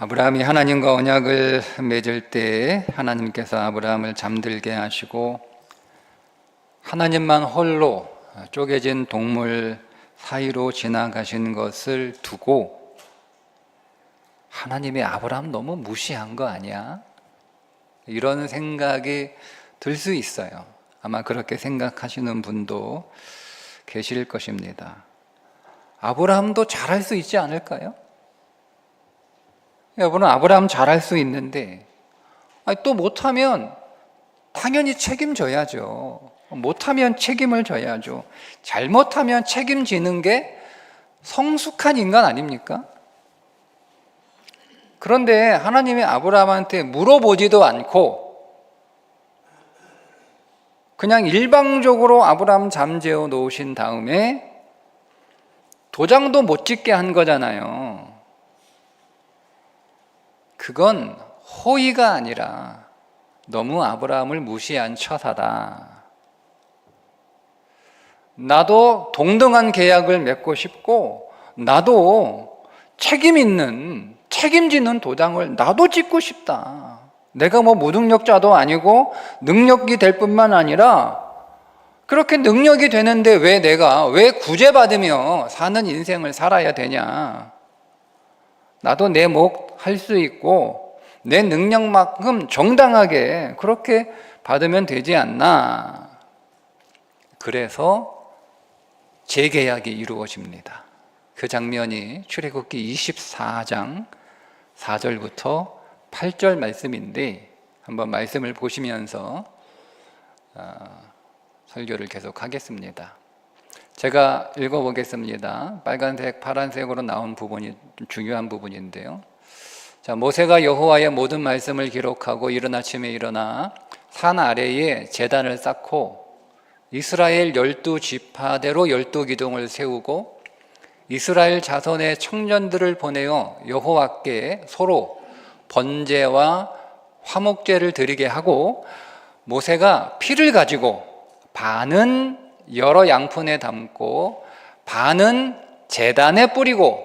아브라함이 하나님과 언약을 맺을 때 하나님께서 아브라함을 잠들게 하시고 하나님만 홀로 쪼개진 동물 사이로 지나가신 것을 두고 하나님이 아브라함 너무 무시한 거 아니야? 이런 생각이 들 수 있어요. 아마 그렇게 생각하시는 분도 계실 것입니다. 아브라함도 잘할 수 있지 않을까요? 여러분은 아브라함 잘할 수 있는데 또 못하면 당연히 책임져야죠. 못하면 책임을 져야죠. 잘못하면 책임지는 게 성숙한 인간 아닙니까? 그런데 하나님이 아브라함한테 물어보지도 않고 그냥 일방적으로 아브라함 잠재워 놓으신 다음에 도장도 못 찍게 한 거잖아요. 그건 호의가 아니라 너무 아브라함을 무시한 처사다. 나도 동등한 계약을 맺고 싶고 나도 책임지는 도장을 나도 찍고 싶다. 내가 무능력자도 아니고 능력이 될 뿐만 아니라 그렇게 능력이 되는데 왜 구제받으며 사는 인생을 살아야 되냐. 나도 내 몫 할 수 있고 내 능력만큼 정당하게 그렇게 받으면 되지 않나. 그래서 재계약이 이루어집니다. 그 장면이 출애굽기 24장 4절부터 8절 말씀인데 한번 말씀을 보시면서 설교를 계속하겠습니다. 제가 읽어보겠습니다. 빨간색, 파란색으로 나온 부분이 중요한 부분인데요. 자, 모세가 여호와의 모든 말씀을 기록하고 이른 아침에 일어나 산 아래에 제단을 쌓고 이스라엘 12지파대로 12기둥을 세우고 이스라엘 자손의 청년들을 보내어 여호와께 서로 번제와 화목제를 드리게 하고 모세가 피를 가지고 반은 여러 양푼에 담고 반은 제단에 뿌리고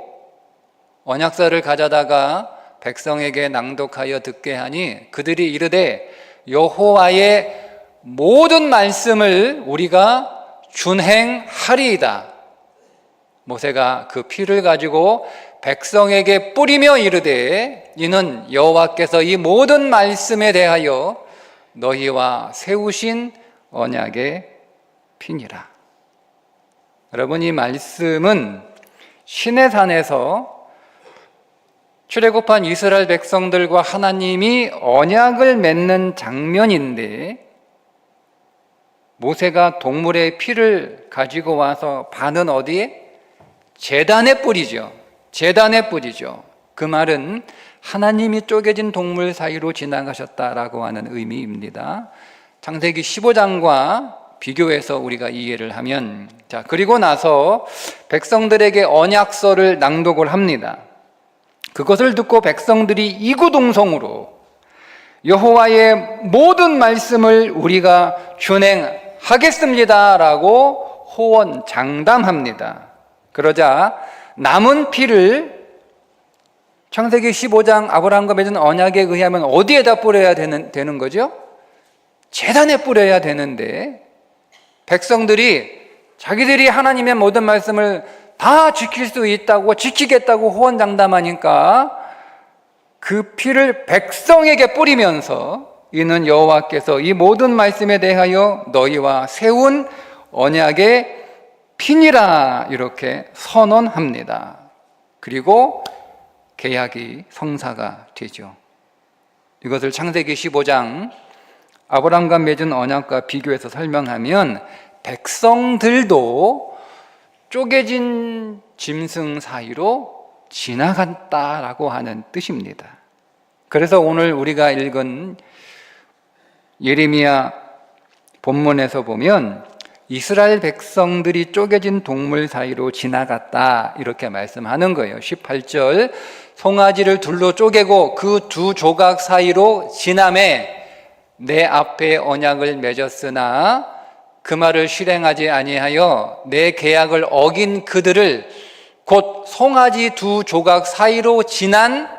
언약서를 가져다가 백성에게 낭독하여 듣게 하니 그들이 이르되 여호와의 모든 말씀을 우리가 준행하리이다. 모세가 그 피를 가지고 백성에게 뿌리며 이르되 이는 여호와께서 이 모든 말씀에 대하여 너희와 세우신 언약의 피니라. 여러분, 이 말씀은 시내산에서 출애굽한 이스라엘 백성들과 하나님이 언약을 맺는 장면인데 모세가 동물의 피를 가지고 와서 반은 어디에? 제단에 뿌리죠. 제단에 뿌리죠. 그 말은 하나님이 쪼개진 동물 사이로 지나가셨다라고 하는 의미입니다. 창세기 15장과 비교해서 우리가 이해를 하면, 자, 그리고 나서 백성들에게 언약서를 낭독을 합니다. 그것을 듣고 백성들이 이구동성으로 여호와의 모든 말씀을 우리가 준행하겠습니다라고 호언장담합니다. 그러자 남은 피를 창세기 15장 아브라함과 맺은 언약에 의하면 어디에다 뿌려야 되는 거죠? 제단에 뿌려야 되는데 백성들이 자기들이 하나님의 모든 말씀을 다 지킬 수 있다고 지키겠다고 호언장담하니까 그 피를 백성에게 뿌리면서 이는 여호와께서 이 모든 말씀에 대하여 너희와 세운 언약의 피니라 이렇게 선언합니다. 그리고 계약이 성사가 되죠. 이것을 창세기 15장 아브라함과 맺은 언약과 비교해서 설명하면 백성들도 쪼개진 짐승 사이로 지나갔다라고 하는 뜻입니다. 그래서 오늘 우리가 읽은 예레미야 본문에서 보면 이스라엘 백성들이 쪼개진 동물 사이로 지나갔다 이렇게 말씀하는 거예요. 18절 송아지를 둘로 쪼개고 그 두 조각 사이로 지나매 내 앞에 언약을 맺었으나 그 말을 실행하지 아니하여 내 계약을 어긴 그들을 곧 송아지 두 조각 사이로 지난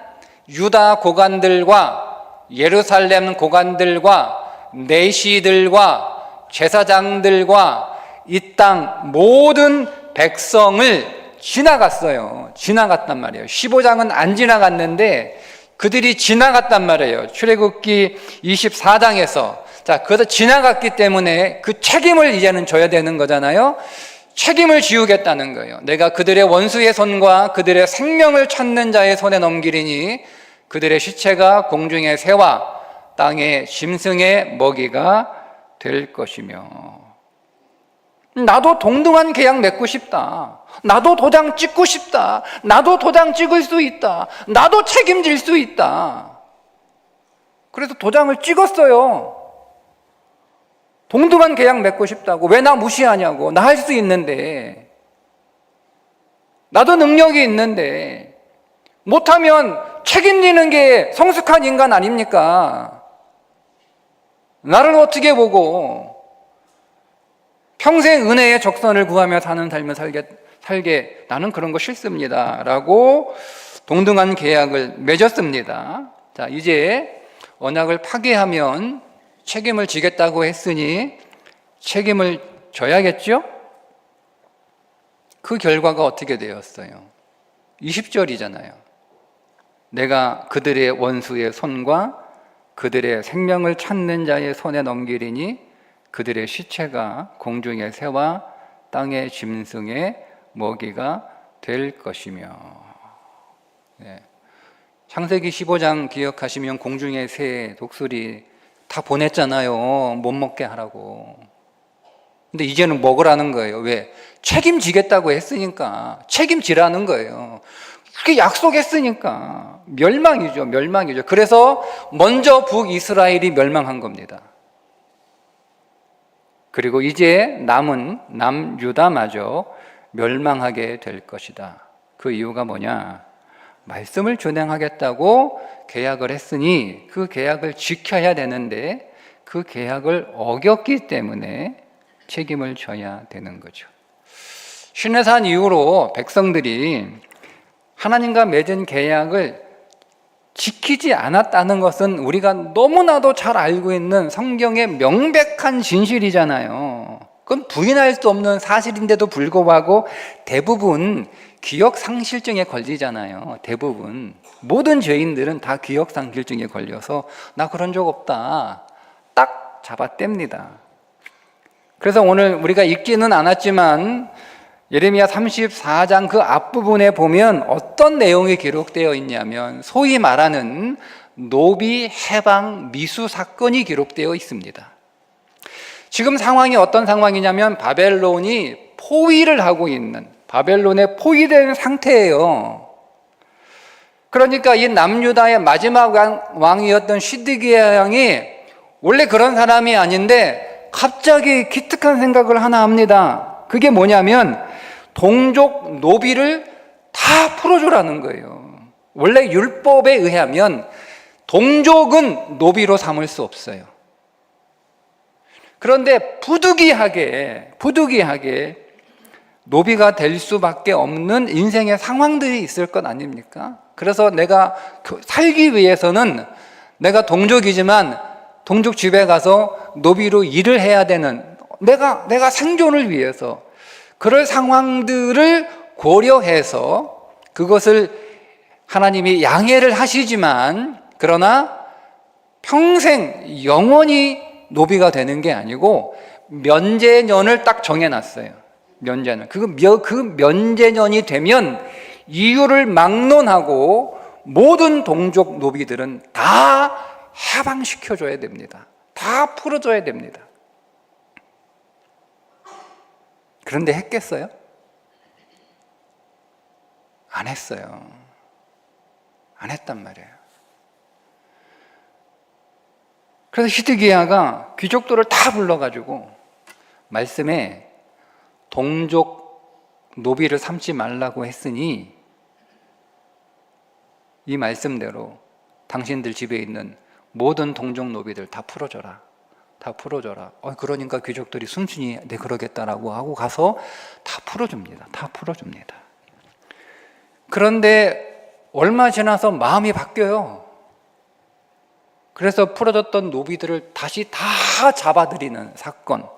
유다 고관들과 예루살렘 고관들과 내시들과 제사장들과 이 땅 모든 백성을 지나갔어요. 지나갔단 말이에요. 15장은 안 지나갔는데 그들이 지나갔단 말이에요. 출애굽기 24장에서. 자, 그래서 지나갔기 때문에 그 책임을 이제는 져야 되는 거잖아요. 책임을 지우겠다는 거예요. 내가 그들의 원수의 손과 그들의 생명을 찾는 자의 손에 넘기리니 그들의 시체가 공중의 새와 땅의 짐승의 먹이가 될 것이며. 나도 동등한 계약 맺고 싶다. 나도 도장 찍고 싶다. 나도 도장 찍을 수 있다. 나도 책임질 수 있다. 그래서 도장을 찍었어요. 동등한 계약 맺고 싶다고. 왜 나 무시하냐고. 나 할 수 있는데. 나도 능력이 있는데. 못하면 책임지는 게 성숙한 인간 아닙니까? 나를 어떻게 보고 평생 은혜의 적선을 구하며 사는 삶을 살게 나는 그런 거 싫습니다 라고 동등한 계약을 맺었습니다. 자, 이제 언약을 파기하면 책임을 지겠다고 했으니 책임을 져야겠죠? 그 결과가 어떻게 되었어요? 20절이잖아요. 내가 그들의 원수의 손과 그들의 생명을 찾는 자의 손에 넘기리니 그들의 시체가 공중의 새와 땅의 짐승의 먹이가 될 것이며. 네. 창세기 15장 기억하시면 공중의 새, 독수리 다 보냈잖아요. 못 먹게 하라고. 근데 이제는 먹으라는 거예요. 왜? 책임지겠다고 했으니까. 책임지라는 거예요. 그렇게 약속했으니까. 멸망이죠. 멸망이죠. 그래서 먼저 북이스라엘이 멸망한 겁니다. 그리고 이제 남은 남유다마저 멸망하게 될 것이다. 그 이유가 뭐냐? 말씀을 준행하겠다고 계약을 했으니 그 계약을 지켜야 되는데 그 계약을 어겼기 때문에 책임을 져야 되는 거죠. 시내산 이후로 백성들이 하나님과 맺은 계약을 지키지 않았다는 것은 우리가 너무나도 잘 알고 있는 성경의 명백한 진실이잖아요. 그건 부인할 수 없는 사실인데도 불구하고 대부분 기억상실증에 걸리잖아요. 대부분 모든 죄인들은 다 기억상실증에 걸려서 나 그런 적 없다 딱 잡아뗍니다. 그래서 오늘 우리가 읽지는 않았지만 예레미야 34장 그 앞부분에 보면 어떤 내용이 기록되어 있냐면 소위 말하는 노비 해방 미수 사건이 기록되어 있습니다. 지금 상황이 어떤 상황이냐면 바벨론이 포위를 하고 있는, 바벨론에 포위된 상태예요. 그러니까 이 남유다의 마지막 왕이었던 시드기야 왕이 원래 그런 사람이 아닌데 갑자기 기특한 생각을 하나 합니다. 그게 뭐냐면 동족 노비를 다 풀어주라는 거예요. 원래 율법에 의하면 동족은 노비로 삼을 수 없어요. 그런데 부득이하게 노비가 될 수밖에 없는 인생의 상황들이 있을 것 아닙니까? 그래서 내가 살기 위해서는 내가 동족이지만 동족 집에 가서 노비로 일을 해야 되는, 내가 생존을 위해서 그럴 상황들을 고려해서 그것을 하나님이 양해를 하시지만, 그러나 평생 영원히 노비가 되는 게 아니고 면제년을 딱 정해놨어요. 면제년. 그 면제년이 되면 이유를 막론하고 모든 동족 노비들은 다 해방시켜줘야 됩니다. 다 풀어줘야 됩니다. 그런데 했겠어요? 안 했어요. 안 했단 말이에요. 그래서 시드기야가 귀족들을 다 불러가지고 말씀에 동족 노비를 삼지 말라고 했으니 이 말씀대로 당신들 집에 있는 모든 동족 노비들 다 풀어줘라. 다 풀어줘라. 그러니까 귀족들이 순순히 네 그러겠다라고 하고 가서 다 풀어줍니다. 다 풀어줍니다. 그런데 얼마 지나서 마음이 바뀌어요. 그래서 풀어졌던 노비들을 다시 다 잡아들이는 사건.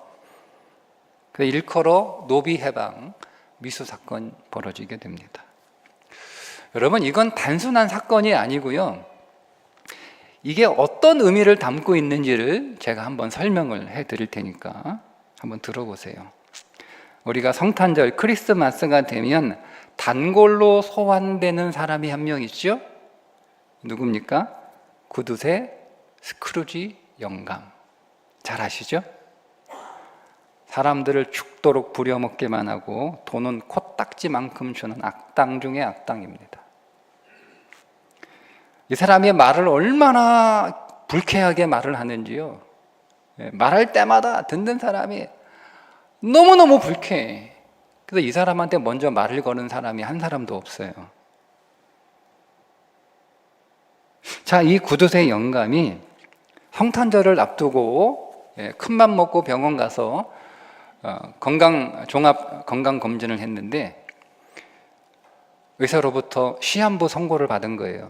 그래서 일컬어 노비 해방 미수 사건이 벌어지게 됩니다. 여러분, 이건 단순한 사건이 아니고요. 이게 어떤 의미를 담고 있는지를 제가 한번 설명을 해드릴 테니까 한번 들어보세요. 우리가 성탄절 크리스마스가 되면 단골로 소환되는 사람이 한 명 있죠? 누굽니까? 구두쇠 스크루지 영감. 잘 아시죠? 사람들을 죽도록 부려먹게만 하고 돈은 코딱지만큼 주는 악당 중에 악당입니다. 이 사람이 말을 얼마나 불쾌하게 말을 하는지요. 말할 때마다 듣는 사람이 너무너무 불쾌해. 그래서 이 사람한테 먼저 말을 거는 사람이 한 사람도 없어요. 자, 이 구두쇠 영감이 성탄절을 앞두고 큰맘 먹고 병원 가서 종합 건강 검진을 했는데 의사로부터 시한부 선고를 받은 거예요.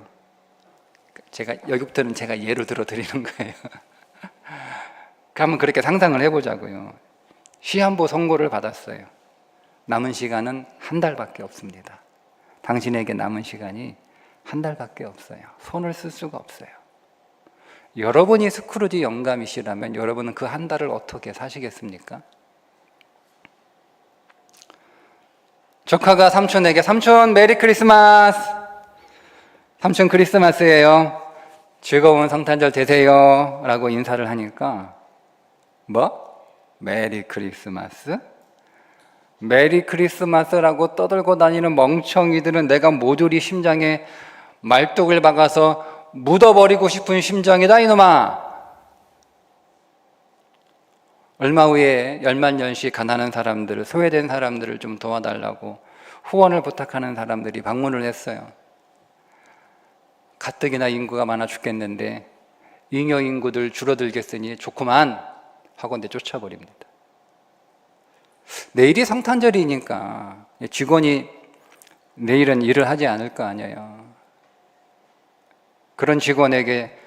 여기부터는 제가 예를 들어 드리는 거예요. 한번 그렇게 상상을 해보자고요. 시한부 선고를 받았어요. 남은 시간은 한 달밖에 없습니다. 당신에게 남은 시간이 한 달밖에 없어요. 손을 쓸 수가 없어요. 여러분이 스크루지 영감이시라면 여러분은 그 한 달을 어떻게 사시겠습니까? 조카가 삼촌에게 삼촌 메리 크리스마스! 삼촌 크리스마스예요. 즐거운 성탄절 되세요. 라고 인사를 하니까 뭐? 메리 크리스마스? 메리 크리스마스라고 떠들고 다니는 멍청이들은 내가 모조리 심장에 말뚝을 박아서 묻어버리고 싶은 심정이다 이놈아. 얼마 후에 열만년씩 가난한 사람들, 소외된 사람들을 좀 도와달라고 후원을 부탁하는 사람들이 방문을 했어요. 가뜩이나 인구가 많아 죽겠는데 잉여 인구들 줄어들겠으니 좋구만 하고 내쫓아버립니다. 내일이 성탄절이니까 직원이 내일은 일을 하지 않을 거 아니에요. 그런 직원에게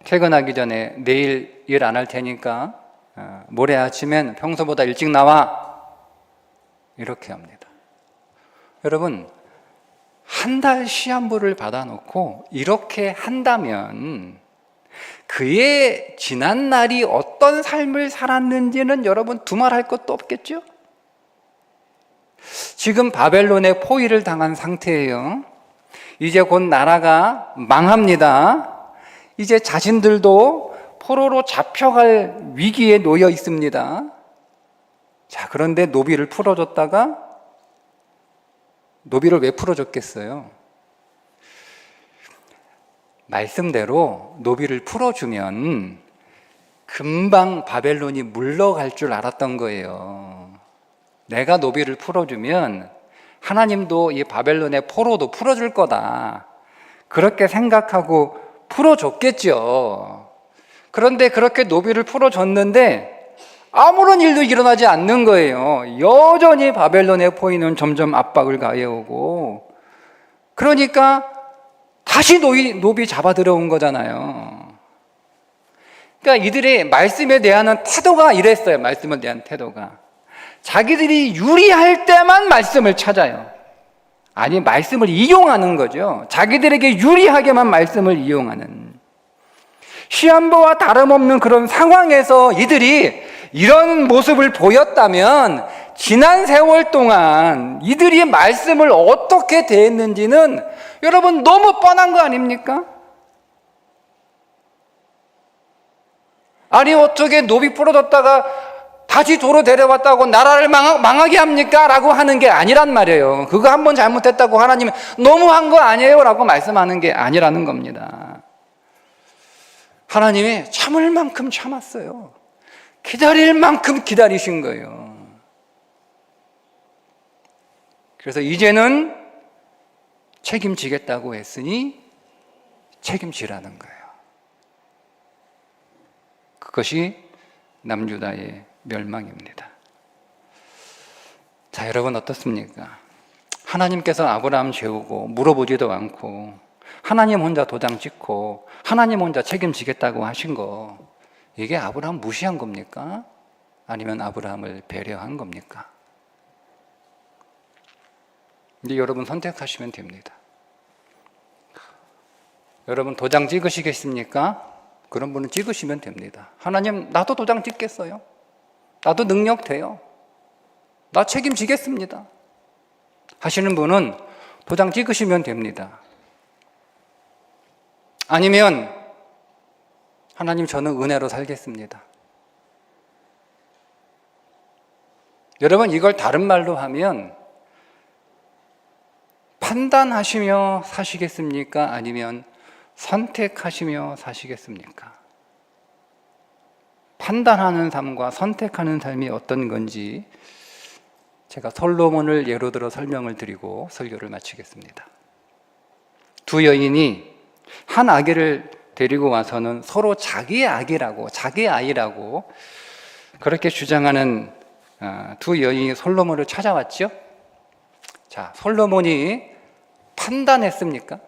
퇴근하기 전에 내일 일 안 할 테니까 모레 아침엔 평소보다 일찍 나와 이렇게 합니다. 여러분, 한 달 시한부를 받아놓고 이렇게 한다면 그의 지난 날이 어떤 삶을 살았는지는 여러분 두말할 것도 없겠죠? 지금 바벨론의 포위를 당한 상태예요. 이제 곧 나라가 망합니다. 이제 자신들도 포로로 잡혀갈 위기에 놓여 있습니다. 자, 그런데 노비를 풀어줬다가 노비를 왜 풀어줬겠어요? 말씀대로 노비를 풀어주면 금방 바벨론이 물러갈 줄 알았던 거예요. 내가 노비를 풀어주면 하나님도 이 바벨론의 포로도 풀어줄 거다. 그렇게 생각하고 풀어줬겠죠. 그런데 그렇게 노비를 풀어줬는데 아무런 일도 일어나지 않는 거예요. 여전히 바벨론의 포위는 점점 압박을 가해오고, 그러니까 다시 노비 잡아 들어온 거잖아요. 그러니까 이들의 말씀에 대한 태도가 이랬어요. 말씀에 대한 태도가 자기들이 유리할 때만 말씀을 찾아요. 아니, 말씀을 이용하는 거죠. 자기들에게 유리하게만 말씀을 이용하는. 시한부와 다름없는 그런 상황에서 이들이 이런 모습을 보였다면 지난 세월 동안 이들이 말씀을 어떻게 대했는지는 여러분 너무 뻔한 거 아닙니까? 아니, 어떻게 노비 풀어줬다가 다시 도로 데려왔다고 나라를 망하게 합니까? 라고 하는 게 아니란 말이에요. 그거 한번 잘못했다고 하나님이 너무한 거 아니에요? 라고 말씀하는 게 아니라는 겁니다. 하나님이 참을 만큼 참았어요. 기다릴 만큼 기다리신 거예요. 그래서 이제는 책임지겠다고 했으니 책임지라는 거예요. 그것이 남유다의 멸망입니다. 자, 여러분 어떻습니까? 하나님께서 아브라함 재우고 물어보지도 않고 하나님 혼자 도장 찍고 하나님 혼자 책임지겠다고 하신 거, 이게 아브라함 무시한 겁니까? 아니면 아브라함을 배려한 겁니까? 이제 여러분 선택하시면 됩니다. 여러분 도장 찍으시겠습니까? 그런 분은 찍으시면 됩니다. 하나님, 나도 도장 찍겠어요. 나도 능력 돼요. 나 책임지겠습니다. 하시는 분은 도장 찍으시면 됩니다. 아니면 하나님, 저는 은혜로 살겠습니다. 여러분, 이걸 다른 말로 하면 판단하시며 사시겠습니까? 아니면 선택하시며 사시겠습니까? 판단하는 삶과 선택하는 삶이 어떤 건지 제가 솔로몬을 예로 들어 설명을 드리고 설교를 마치겠습니다. 두 여인이 한 아기를 데리고 와서는 서로 자기의 아기라고, 자기의 아이라고 그렇게 주장하는 두 여인이 솔로몬을 찾아왔죠. 자, 솔로몬이 판단했습니까?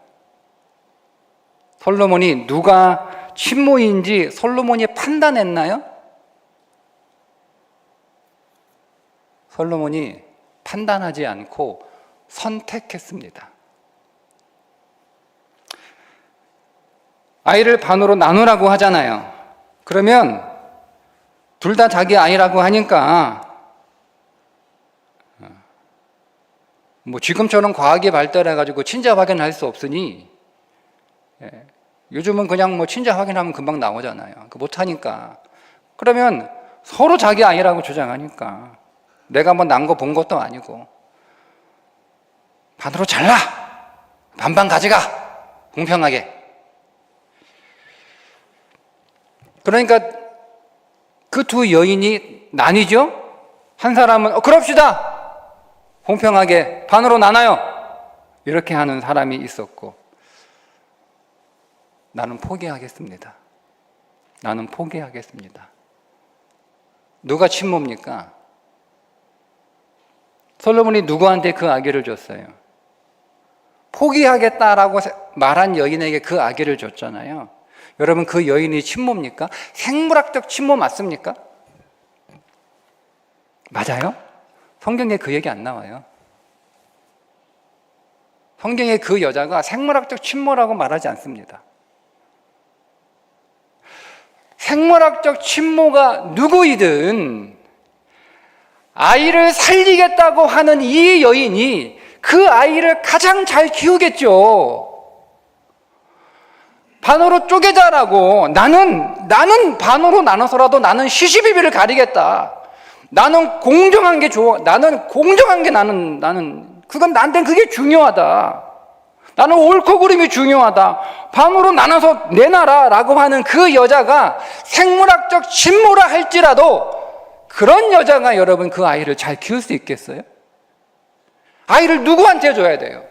솔로몬이 누가 친모인지 솔로몬이 판단했나요? 솔로몬이 판단하지 않고 선택했습니다. 아이를 반으로 나누라고 하잖아요. 그러면 둘 다 자기 아이라고 하니까 지금처럼 과학이 발달해가지고 친자 확인할 수 없으니 요즘은 그냥 친자 확인하면 금방 나오잖아요. 못하니까. 그러면 서로 자기 아이라고 주장하니까 내가 난 거 본 것도 아니고 반으로 잘라! 반반 가져가! 공평하게. 그러니까 그 두 여인이 나뉘죠? 한 사람은 그럽시다! 공평하게 반으로 나눠요! 이렇게 하는 사람이 있었고, 나는 포기하겠습니다. 나는 포기하겠습니다. 누가 친모입니까? 솔로몬이 누구한테 그 아기를 줬어요? 포기하겠다라고 말한 여인에게 그 아기를 줬잖아요. 여러분, 그 여인이 친모입니까? 생물학적 친모 맞습니까? 맞아요? 성경에 그 얘기 안 나와요. 성경에 그 여자가 생물학적 친모라고 말하지 않습니다. 생물학적 친모가 누구이든 아이를 살리겠다고 하는 이 여인이 그 아이를 가장 잘 키우겠죠. 반으로 쪼개자라고, 나는 반으로 나눠서라도 나는 시시비비를 가리겠다. 나는 공정한 게 좋아. 나는 공정한 게 그건 나한테는 그게 중요하다. 나는 옳고 그름이 중요하다. 반으로 나눠서 내놔라 라고 하는 그 여자가 생물학적 친모라 할지라도 그런 여자가 여러분 그 아이를 잘 키울 수 있겠어요? 아이를 누구한테 줘야 돼요?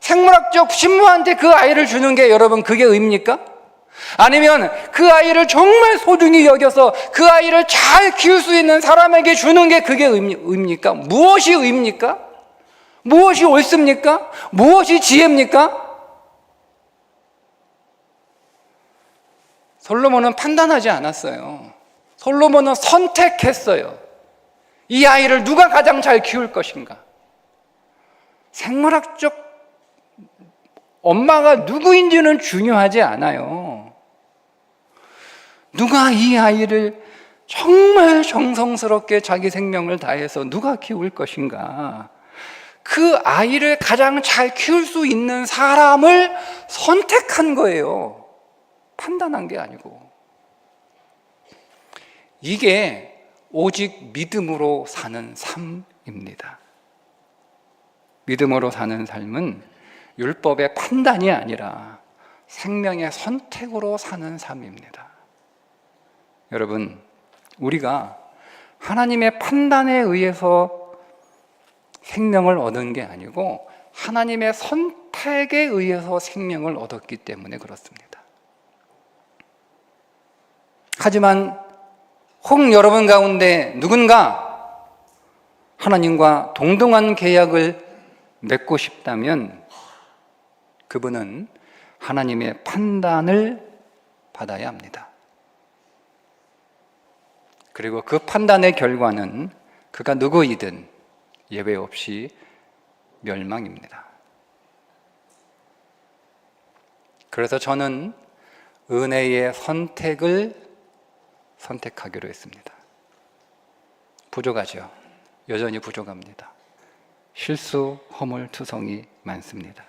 생물학적 친모한테 그 아이를 주는 게 여러분 그게 의입니까? 아니면 그 아이를 정말 소중히 여겨서 그 아이를 잘 키울 수 있는 사람에게 주는 게 그게 의입니까? 무엇이 의입니까? 무엇이 옳습니까? 무엇이 지혜입니까? 솔로몬은 판단하지 않았어요. 솔로몬은 선택했어요. 이 아이를 누가 가장 잘 키울 것인가? 생물학적 엄마가 누구인지는 중요하지 않아요. 누가 이 아이를 정말 정성스럽게 자기 생명을 다해서 누가 키울 것인가? 그 아이를 가장 잘 키울 수 있는 사람을 선택한 거예요. 판단한 게 아니고. 이게 오직 믿음으로 사는 삶입니다. 믿음으로 사는 삶은 율법의 판단이 아니라 생명의 선택으로 사는 삶입니다. 여러분, 우리가 하나님의 판단에 의해서 생명을 얻은 게 아니고 하나님의 선택에 의해서 생명을 얻었기 때문에 그렇습니다. 하지만 혹 여러분 가운데 누군가 하나님과 동등한 계약을 맺고 싶다면 그분은 하나님의 판단을 받아야 합니다. 그리고 그 판단의 결과는 그가 누구이든 예외 없이 멸망입니다. 그래서 저는 은혜의 선택을 선택하기로 했습니다. 부족하죠. 여전히 부족합니다. 실수, 허물, 투성이 많습니다.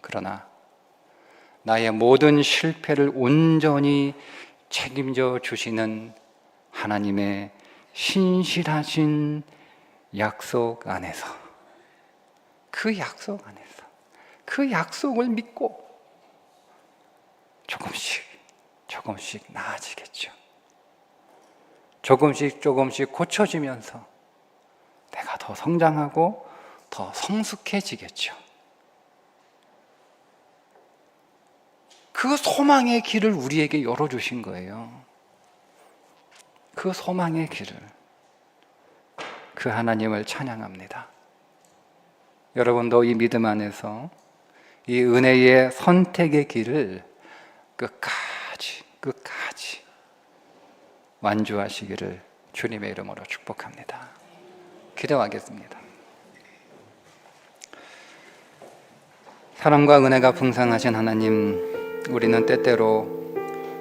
그러나 나의 모든 실패를 온전히 책임져 주시는 하나님의 신실하신 약속 안에서, 그 약속 안에서, 그 약속을 믿고 조금씩 나아지겠죠. 조금씩 고쳐지면서 내가 더 성장하고 더 성숙해지겠죠. 그 소망의 길을 우리에게 열어주신 거예요. 그 소망의 길을, 그 하나님을 찬양합니다. 여러분도 이 믿음 안에서 이 은혜의 선택의 길을 끝까지 완주하시기를 주님의 이름으로 축복합니다. 기도하겠습니다. 사랑과 은혜가 풍성하신 하나님, 우리는 때때로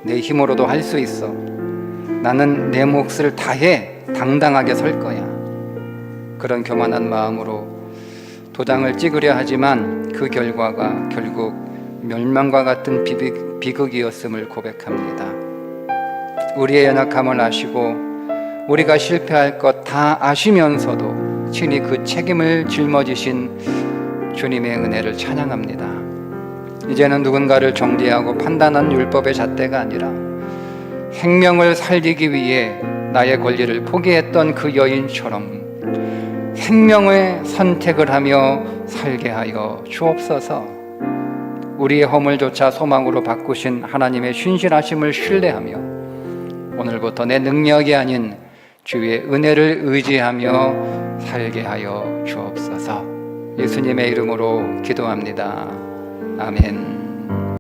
내 힘으로도 할 수 있어, 나는 내 몫을 다해 당당하게 설 거야, 그런 교만한 마음으로 도장을 찍으려 하지만 그 결과가 결국 멸망과 같은 비극이었음을 고백합니다. 우리의 연약함을 아시고 우리가 실패할 것 다 아시면서도 친히 그 책임을 짊어지신 주님의 은혜를 찬양합니다. 이제는 누군가를 정죄하고 판단한 율법의 잣대가 아니라 생명을 살리기 위해 나의 권리를 포기했던 그 여인처럼 생명의 선택을 하며 살게 하여 주옵소서. 우리의 허물조차 소망으로 바꾸신 하나님의 신실하심을 신뢰하며 오늘부터 내 능력이 아닌 주의 은혜를 의지하며 살게 하여 주옵소서. 예수님의 이름으로 기도합니다. 아멘.